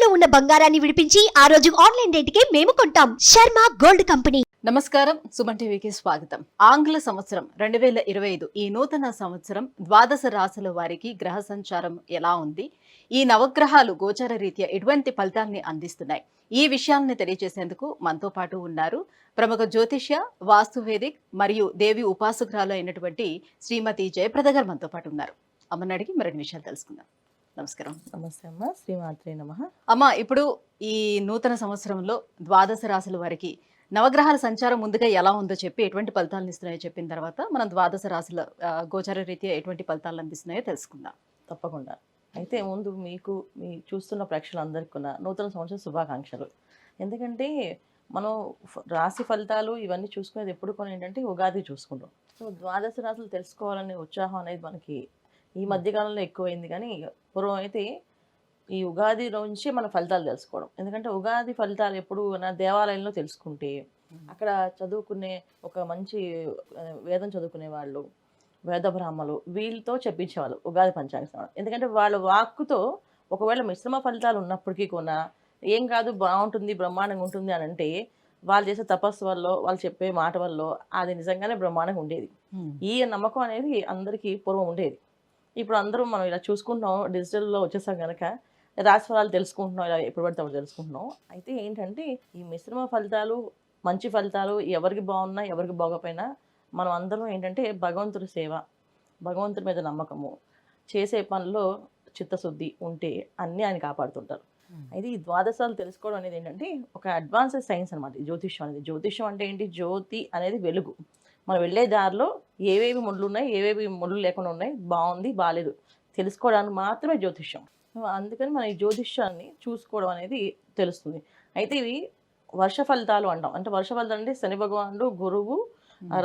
ఇంట్లో ఉన్న బంగారాన్ని విడిపించి ఆ రోజు ఆన్లైన్ రేటుకే మేము కొంటాం. Sharma gold company. నమస్కారం, సుమన్ టీవీకి స్వాగతం. ఆంగ్ల సంవత్సరం 2025 ఈ నూతన సంవత్సరం ద్వాదశ రాశుల వారికి గ్రహ సంచారం ఎలా ఉంది, ఈ నవగ్రహాలు గోచార రీత్యా ఎటువంటి ఫలితాన్ని అందిస్తున్నాయి, ఈ విషయాలను తెలియజేసేందుకు మనతో పాటు ఉన్నారు ప్రముఖ జ్యోతిష్య, వాస్తువేదిక్ మరియు దేవి ఉపాసకురాలు అయినటువంటి శ్రీమతి జయప్రద గారు మనతో పాటు ఉన్నారు. అమ్మని అడిగి మరిన్ని విషయాలు తెలుసుకుందాం. నమస్కారం. నమస్తే అమ్మ. శ్రీమాత్రే నమః. అమ్మ, ఇప్పుడు ఈ నూతన సంవత్సరంలో ద్వాదశ రాశుల వారికి నవగ్రహాల సంచారం ముందుగా ఎలా ఉందో చెప్పి ఎటువంటి ఫలితాలను ఇస్తున్నాయో చెప్పిన తర్వాత మనం ద్వాదశ రాశుల గోచార రీత్యా ఎటువంటి ఫలితాలు అందిస్తున్నాయో తెలుసుకుందాం. తప్పకుండా. అయితే ముందు మీకు మీ చూస్తున్న ప్రేక్షకులందరికీ కూడా నూతన సంవత్సర శుభాకాంక్షలు. ఎందుకంటే మనం రాశి ఫలితాలు ఇవన్నీ చూసుకునేది ఎప్పుడు కొన్ని ఏంటంటే ఉగాది చూసుకుంటాం. సో ద్వాదశ రాశులు తెలుసుకోవాలనే ఉత్సాహం అనేది మనకి ఈ మధ్యకాలంలో ఎక్కువైంది. కానీ పూర్వం అయితే ఈ ఉగాది నుంచి మన ఫలితాలు తెలుసుకోవడం. ఎందుకంటే ఉగాది ఫలితాలు ఎప్పుడు నా దేవాలయంలో తెలుసుకుంటే అక్కడ చదువుకునే ఒక మంచి వేదం చదువుకునే వాళ్ళు, వేద బ్రాహ్మలు వీళ్ళతో చెప్పించేవాళ్ళు ఉగాది పంచాంగ శ్రవణం. ఎందుకంటే వాళ్ళ వాక్కుతో ఒకవేళ మిశ్రమ ఫలితాలు ఉన్నప్పటికీ కూడా ఏం కాదు, బాగుంటుంది, బ్రహ్మాండంగా ఉంటుంది అని అంటే వాళ్ళు చేసే తపస్సు వల్ల, వాళ్ళు చెప్పే మాట వల్ల అది నిజంగానే బ్రహ్మాండంగా ఉండేది. ఈ నమ్మకం అనేది అందరికీ పూర్వం ఉండేది. ఇప్పుడు అందరూ మనం ఇలా చూసుకుంటున్నాం, డిజిటల్లో వచ్చేసాం కనుక రాశి ఫలాలు తెలుసుకుంటున్నాం, ఇలా ఎప్పుడు పడితే అప్పుడు తెలుసుకుంటున్నాం. అయితే ఏంటంటే ఈ మిశ్రమ ఫలితాలు, మంచి ఫలితాలు ఎవరికి బాగున్నా ఎవరికి బాగోపోయినా మనం అందరం ఏంటంటే భగవంతుడి సేవ, భగవంతుడి మీద నమ్మకము, చేసే పనిలో చిత్తశుద్ధి ఉంటే అన్నీ ఆయన కాపాడుతుంటారు. అయితే ఈ ద్వాదశాలు తెలుసుకోవడం అనేది ఏంటంటే ఒక అడ్వాన్స్డ్ సైన్స్ అనమాట. జ్యోతిష్యం అనేది, జ్యోతిష్యం అంటే ఏంటి, జ్యోతి అనేది వెలుగు. మనం వెళ్ళే దారిలో ఏవేవి ముళ్ళు ఉన్నాయి, ఏవేవి ముళ్ళు లేకుండా ఉన్నాయి, బాగుంది బాగాలేదు తెలుసుకోవడానికి మాత్రమే జ్యోతిష్యం. అందుకని మనం ఈ జ్యోతిష్యాన్ని చూసుకోవడం అనేది తెలుస్తుంది. అయితే ఇవి వర్ష ఫలితాలు అంటాం. అంటే వర్ష ఫలితాలు అంటే శని భగవానుడు, గురువు,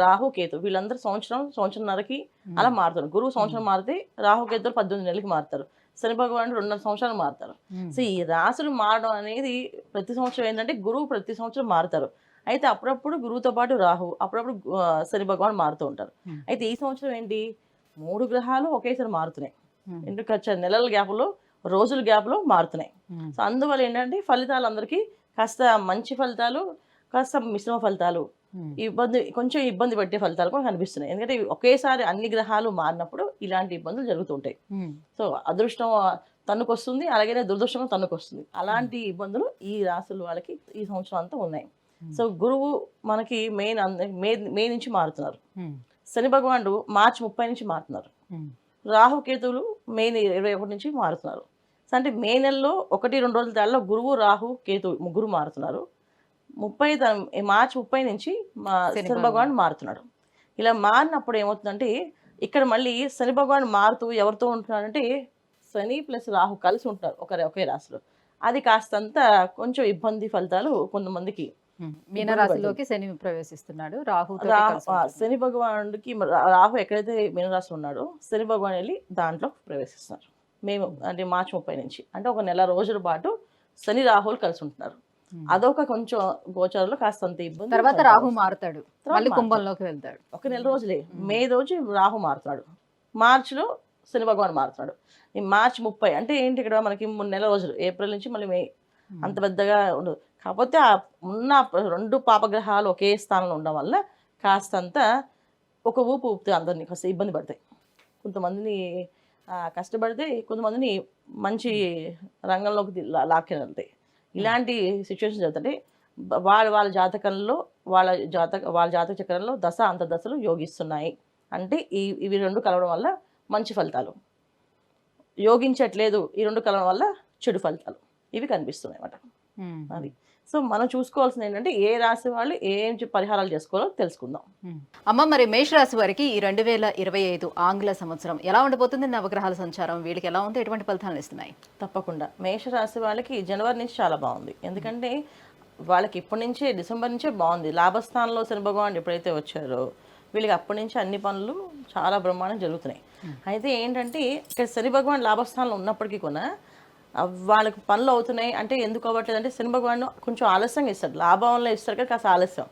రాహు, కేతు వీళ్ళందరూ సంవత్సరంన్నరకి అలా మారుతారు. గురువు సంవత్సరం మారితే రాహు కేతులు 18 నెలలకి మారుతారు. శని భగవానుడు 2.5 సంవత్సరాలు మారుతారు. సో ఈ రాశులు మారడం అనేది ప్రతి సంవత్సరం ఏంటంటే గురువు ప్రతి సంవత్సరం మారుతారు. అయితే అప్పుడప్పుడు గురువుతో పాటు రాహు, అప్పుడప్పుడు శని భగవాన్ మారుతూ ఉంటారు. అయితే ఈ సంవత్సరం ఏంటి, 3 గ్రహాలు ఒకేసారి మారుతున్నాయి. ఎందుకు నెలల గ్యాప్లో, రోజుల గ్యాప్లో మారుతున్నాయి. సో అందువల్ల ఏంటంటే ఫలితాలు అందరికీ కాస్త మంచి ఫలితాలు, కాస్త మిశ్రమ ఫలితాలు, కొంచెం ఇబ్బంది పెట్టే ఫలితాలు కూడా కనిపిస్తున్నాయి. ఎందుకంటే ఒకేసారి అన్ని గ్రహాలు మారినప్పుడు ఇలాంటి ఇబ్బందులు జరుగుతుంటాయి. సో అదృష్టం తన్నుకొస్తుంది, అలాగే దురదృష్టం తన్నుకొస్తుంది. అలాంటి ఇబ్బందులు ఈ రాశుల వాళ్ళకి ఈ సంవత్సరం అంతా ఉన్నాయి. సో గురువు మనకి మే నుంచి మారుతున్నారు. శని భగవానుడు మార్చి 30 నుంచి మారుతున్నారు. రాహుకేతువులు మే 21 నుంచి మారుతున్నారు. సో అంటే మే నెలలో 1-2 రోజుల తేడాలో గురువు, రాహు, కేతు ముగ్గురు మారుతున్నారు. మార్చి 30 నుంచి శని భగవానుడు మారుతున్నాడు. ఇలా మారినప్పుడు ఏమవుతుందంటే ఇక్కడ మళ్ళీ శని భగవానుడు మారుతూ ఎవరితో ఉంటున్నాడంటే శని ప్లస్ రాహు కలిసి ఉంటున్నారు ఒకే రాశిలో. అది కాస్తంత కొంచెం ఇబ్బంది ఫలితాలు కొంతమందికి. మీనరాశిలోకి శని ప్రవేశిస్తున్నాడు. శని భగవానుడికి రాహు ఎక్కడైతే మీనరాశి ఉన్నాడో శని భగవాన్ వెళ్ళి దాంట్లో ప్రవేశిస్తున్నారు. మేము అంటే మార్చి 30 నుంచి అంటే ఒక నెల రోజుల పాటు శని రాహులు కలిసి ఉంటున్నారు. అదొక కొంచెం గోచారంలో కాస్తంత ఇబ్బంది. తర్వాత రాహు మారుతాడు, మళ్ళీ కుంభంలోకి వెళ్తాడు. ఒక నెల రోజులే, మే రోజు రాహు మారుతున్నాడు, మార్చిలో శని భగవాన్ మారుతున్నాడు. ఈ మార్చి 30 అంటే ఏంటి, ఇక్కడ మనకి 3 నెలల రోజులు, ఏప్రిల్ నుంచి మళ్ళీ మే, అంత పెద్దగా ఉండదు. కాకపోతే ఆ ఉన్న 2 పాపగ్రహాలు ఒకే స్థానంలో ఉండడం వల్ల కాస్తంత ఒక ఊపు ఊపితే అందరినీ కాస్త ఇబ్బంది పడతాయి. కొంతమందిని కష్టపడితే కొంతమందిని మంచి రంగంలోకి లాక్కి వెళ్తాయి. ఇలాంటి సిచ్యువేషన్ జరుగుతుంటే వాళ్ళ జాతకంలో వాళ్ళ జాతక చక్రంలో దశ అంతర్దశలు యోగిస్తున్నాయి. అంటే ఇవి 2 కలవడం వల్ల మంచి ఫలితాలు, యోగించట్లేదు ఈ 2 కలవడం వల్ల చెడు ఫలితాలు ఇవి కనిపిస్తున్నాయి అన్నమాట. అది సో మనం చూసుకోవాల్సింది ఏంటంటే ఏ రాశి వాళ్ళు ఏం పరిహారాలు చేసుకోవాలో తెలుసుకుందాం. అమ్మ, మరి మేషరాశి వారికి ఈ 2025 ఆంగ్ల సంవత్సరం ఎలా ఉండబోతుంది? నవగ్రహాల సంచారం వీళ్ళకి ఎలా ఉంది, ఎటువంటి ఫలితాలను ఇస్తున్నాయి? తప్పకుండా మేషరాశి వాళ్ళకి జనవరి నుంచి చాలా బాగుంది. ఎందుకంటే వాళ్ళకి ఇప్పటి నుంచే డిసెంబర్ నుంచే బాగుంది. లాభస్థానంలో శని భగవాన్ ఎప్పుడైతే వచ్చారో వీళ్ళకి అప్పటి నుంచి అన్ని పనులు చాలా బ్రహ్మాండం జరుగుతున్నాయి. అయితే ఏంటంటే ఇక్కడ శని భగవాన్ లాభస్థానంలో ఉన్నప్పటికీ కూడా వాళ్ళకి పనులు అవుతున్నాయి అంటే ఎందుకు అవ్వట్లేదు అంటే శని భగవాన్ కొంచెం ఆలస్యంగా ఇస్తాడు. లాభంలో ఇస్తాడు కానీ కాస్త ఆలస్యం.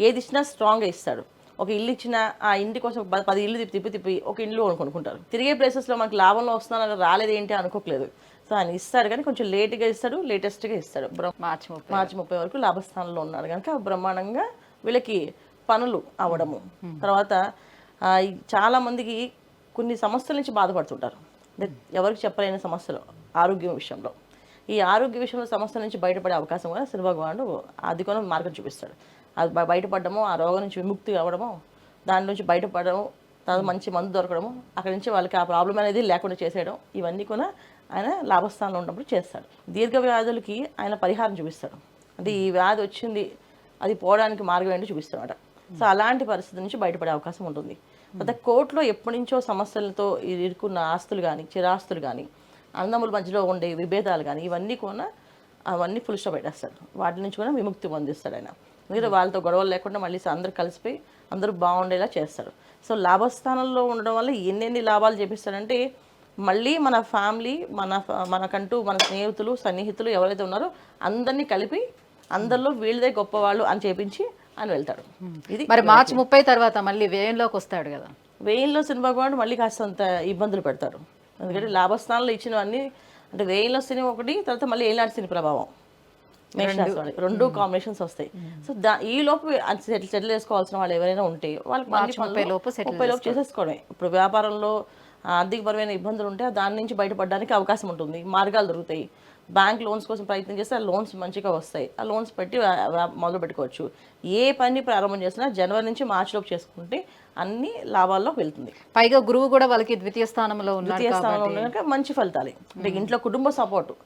ఏది ఇచ్చినా స్ట్రాంగ్గా ఇస్తాడు. ఒక ఇల్లు ఇచ్చినా ఆ ఇంటి కోసం 10 ఇల్లు తిప్పి ఒక ఇల్లు కొనుక్కుంటారు. తిరిగే ప్లేసెస్లో మనకి లాభంలో వస్తున్నా రాలేదు ఏంటి అనుకోకలేదు. సో ఆయన ఇస్తాడు కానీ కొంచెం లేట్గా ఇస్తాడు, లేటెస్ట్గా ఇస్తాడు. మార్చి 30 వరకు లాభస్థానంలో ఉన్నాడు కనుక బ్రహ్మాండంగా వీళ్ళకి పనులు అవ్వడము. తర్వాత చాలా మందికి కొన్ని సమస్యల నుంచి బాధపడుతుంటారు, అంటే ఎవరికి చెప్పలేని సమస్యలు ఆరోగ్యం విషయంలో. ఈ ఆరోగ్య విషయంలో సమస్యల నుంచి బయటపడే అవకాశం కూడా శని భగవానుడు అది కూడా మార్గం చూపిస్తాడు. అది బయటపడడము, ఆ రోగం నుంచి విముక్తి అవ్వడము, దాని నుంచి బయటపడము, తర్వాత మంచి మందు దొరకడము, అక్కడి నుంచి వాళ్ళకి ఆ ప్రాబ్లం అనేది లేకుండా చేసేయడం, ఇవన్నీ కూడా ఆయన లాభస్థానంలో ఉన్నప్పుడు చేస్తాడు. దీర్ఘ వ్యాధులకి ఆయన పరిహారం చూపిస్తాడు, అంటే ఈ వ్యాధి వచ్చింది అది పోవడానికి మార్గం ఏంటో చూపిస్తాడు. సో అలాంటి పరిస్థితి నుంచి బయటపడే అవకాశం ఉంటుంది. అయితే కోర్టులో ఎప్పటి నుంచో సమస్యలతో ఇరుక్కున్న ఆస్తులు కానీ, చిరాస్తులు కానీ, అన్నదమ్ముల మధ్యలో ఉండే విభేదాలు కానీ, ఇవన్నీ కూడా అవన్నీ ఫుల్ స్టాప్ పెట్టేస్తాడు. వాటి నుంచి కూడా విముక్తి పొందిస్తాడు ఆయన. ఎందుకంటే వాళ్ళతో గొడవలు లేకుండా మళ్ళీ అందరూ కలిసిపోయి అందరూ బాగుండేలా చేస్తాడు. సో లాభస్థానంలో ఉండడం వల్ల ఎన్నెన్ని లాభాలు చేపిస్తాడంటే, మళ్ళీ మన ఫ్యామిలీ, మనకంటూ మన స్నేహితులు, సన్నిహితులు ఎవరైతే ఉన్నారో అందరినీ కలిపి అందరిలో వీళ్ళదే గొప్పవాళ్ళు అని చేపించి ఆయన వెళ్తాడు. ఇది మరి మార్చి 30 తర్వాత మళ్ళీ వ్యయంలోకి వస్తాడు కదా. వేయిల్లో శని భగవానుడు మళ్ళీ కాస్తంత ఇబ్బందులు పెడతారు. ఎందుకంటే లాభస్థానంలో ఇచ్చినవన్నీ, అంటే వేయిల్లో శని ఒకటి, తర్వాత మళ్ళీ ఏనాటి శని ప్రభావం, మేషరాశి వాళ్ళకి 2 కాంబినేషన్స్ వస్తాయి. సో ఈ లోపు సెటిల్ చేసుకోవాల్సిన వాళ్ళు ఎవరైనా ఉంటే వాళ్ళకి మార్చి 30 లోపు చేసేసుకోవడమే. ఇప్పుడు వ్యాపారంలో ఆర్థికపరమైన ఇబ్బందులు ఉంటే దాని నుంచి బయటపడడానికి అవకాశం ఉంటుంది, మార్గాలు దొరుకుతాయి. బ్యాంక్ లోన్స్ కోసం ప్రయత్నం చేస్తే ఆ లోన్స్ మంచిగా వస్తాయి, ఆ లోన్స్ పెట్టి మొదలు పెట్టుకోవచ్చు. ఏ పని ప్రారంభం చేసినా జనవరి నుంచి మార్చిలోపు చేసుకుంటే అన్ని లాభాల్లో వెళ్తుంది. పైగా గురువు కూడా వాళ్ళకి ద్వితీయ స్థానంలో కనుక మంచి ఫలితాలు. అంటే ఇంట్లో కుటుంబ సపోర్టు,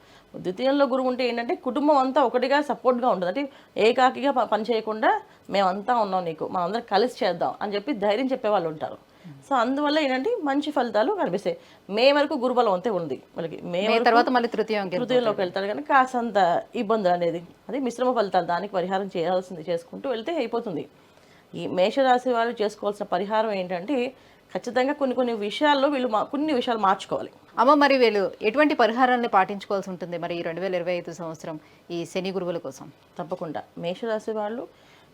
ద్వితీయంలో గురువు ఉంటే ఏంటంటే కుటుంబం అంతా ఒకటిగా సపోర్ట్గా ఉంటుంది. అంటే ఏకాకిగా పని చేయకుండా మేమంతా ఉన్నాం, నీకు మనందరం కలిసి చేద్దాం అని చెప్పి ధైర్యం చెప్పేవాళ్ళు ఉంటారు. సో అందువల్ల ఏంటంటే మంచి ఫలితాలు కనిపిస్తాయి. మే వరకు గురుబలం అంతే ఉంది వాళ్ళకి. మే తర్వాత మళ్ళీ తృతీయంలోకి వెళ్తారు కనుక కాసంత ఇబ్బందులు అనేది, అది మిశ్రమ ఫలితాలు, దానికి పరిహారం చేయాల్సింది చేసుకుంటూ వెళ్తే అయిపోతుంది. ఈ మేషరాశి వాళ్ళు చేసుకోవాల్సిన పరిహారం ఏంటంటే, ఖచ్చితంగా కొన్ని విషయాల్లో వీళ్ళు కొన్ని విషయాలు మార్చుకోవాలి. అమ్మ, మరి వీళ్ళు ఎటువంటి పరిహారాన్ని పాటించుకోవాల్సి ఉంటుంది మరి ఈ 2025 సంవత్సరం ఈ శని గురువుల కోసం? తప్పకుండా మేషరాశి వాళ్ళు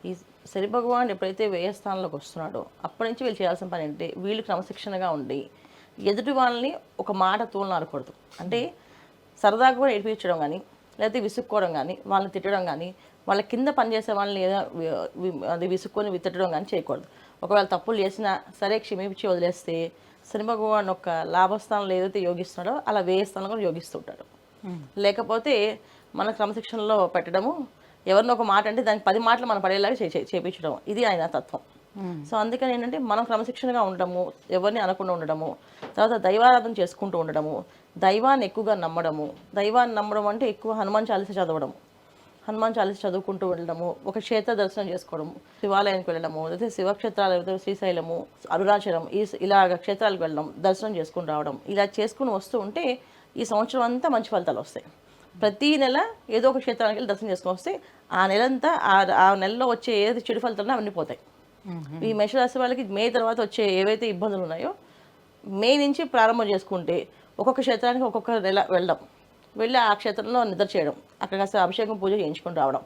ఈ శని భగవాన్ ఎప్పుడైతే వ్యయస్థానంలోకి వస్తున్నాడో అప్పటి నుంచి వీళ్ళు చేయాల్సిన పని ఏంటంటే, వీళ్ళు క్రమశిక్షణగా ఉండి ఎదుటి వాళ్ళని ఒక మాట తోలనాడకూడదు. అంటే సరదాగా కూడా ఏడిపించడం కానీ, లేకపోతే విసుక్కోవడం కానీ, వాళ్ళని తిట్టడం కానీ, వాళ్ళ కింద పనిచేసే వాళ్ళని అది విసుక్కొని తిట్టడం కానీ చేయకూడదు. ఒకవేళ తప్పులు చేసినా సరే క్షమించి వదిలేస్తే శని భగవాన్ ఒక లాభస్థానంలో ఏదైతే యోగిస్తున్నాడో అలా వ్యయస్థానంలో కూడా యోగిస్తుంటాడు. లేకపోతే మన క్రమశిక్షణలో పెట్టడము, ఎవరినో ఒక మాట అంటే దానికి 10 మాటలు మనం పడేలాగా చేపించడం, ఇది ఆయన తత్వం. సో అందుకని ఏంటంటే మనం క్రమశిక్షణగా ఉండడము, ఎవరిని అనకుండా ఉండడము, తర్వాత దైవారాధన చేసుకుంటూ ఉండడము, దైవాన్ని ఎక్కువగా నమ్మడము. దైవాన్ని నమ్మడం అంటే ఎక్కువ హనుమాన్ చాలీస చదవడము, హనుమాన్ చాలీస చదువుకుంటూ వెళ్ళడము, ఒక క్షేత్ర దర్శనం చేసుకోవడము, శివాలయానికి వెళ్ళడము, లేకపోతే శివక్షేత్రాలు, శ్రీశైలము, అరుణాచలం, ఇలాగ క్షేత్రాలకు వెళ్ళడం, దర్శనం చేసుకుని రావడం, ఇలా చేసుకుని వస్తూ ఉంటే ఈ సంవత్సరం అంతా మంచి ఫలితాలు వస్తాయి. ప్రతి నెల ఏదో ఒక క్షేత్రానికి వెళ్ళి దర్శనం చేసుకొని వస్తే ఆ నెలంతా ఆ నెలలో వచ్చే ఏదైతే చెడు ఫలితాలు అవన్నీ పోతాయి. ఈ మేషరాశి వాళ్ళకి మే తర్వాత వచ్చే ఏవైతే ఇబ్బందులు ఉన్నాయో మే నుంచి ప్రారంభం చేసుకుంటే ఒక్కొక్క క్షేత్రానికి ఒక్కొక్క నెల వెళ్ళి ఆ క్షేత్రంలో నిద్ర చేయడం, అక్కడ కాస్త అభిషేకం పూజ చేయించుకొని రావడం,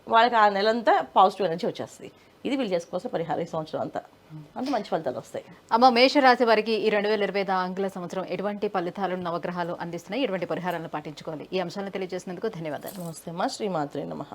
వాళ్ళకి ఆ నెలంతా పాజిటివ్ ఎనర్జీ వచ్చేస్తుంది. ఇది వీళ్ళు చేసుకోవాల్సిన పరిహారం ఈ సంవత్సరం అంతా మంచి ఫలితాలు వస్తాయి. అమ్మ, మేషరాశి వారికి ఈ 2025 ఆంగ్ల సంవత్సరం ఎటువంటి ఫలితాలను నవగ్రహాలు అందిస్తున్నాయి, ఎటువంటి పరిహారాలను పాటించుకోవాలి, ఈ అంశాలను తెలియజేసినందుకు ధన్యవాదాలు. నమస్తే అమ్మా. శ్రీమాత్రే నమః.